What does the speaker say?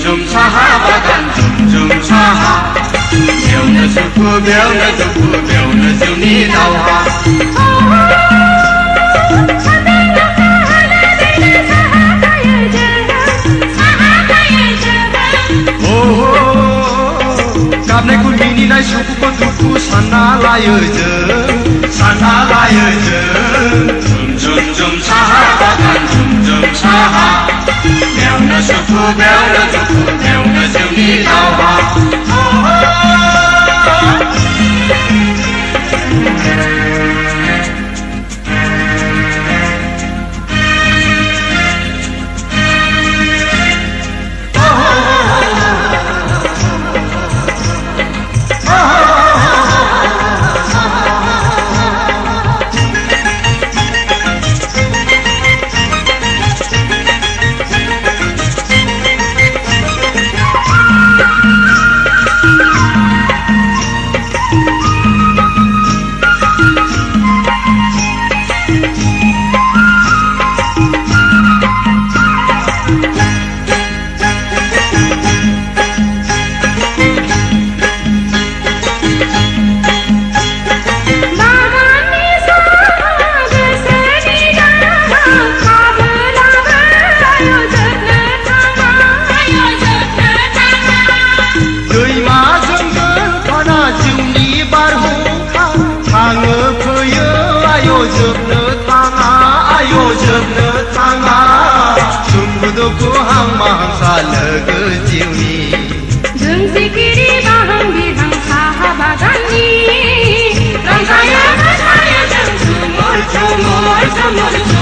झुम साहा बागान झुम साहा बेयावनो सुखु बेयावनो दुखु बेयावनो जिउनि दावहा गाबनायखौ मिनिनाय सुखुखौ दुखु सानना लायो जों झुम झुम साहा बागान झुम साहा बेयावनो सुखु बेयावनो दुखु बेयावनो जिउनि दावहा जोबनो थाङा सुखु दुखु हांमा हांसा लोगो जिउनि जों सिखिरि बाहां बिहां साहा बागाननि रंजायो मोसायो जों झुमुर झुमुर झुमुर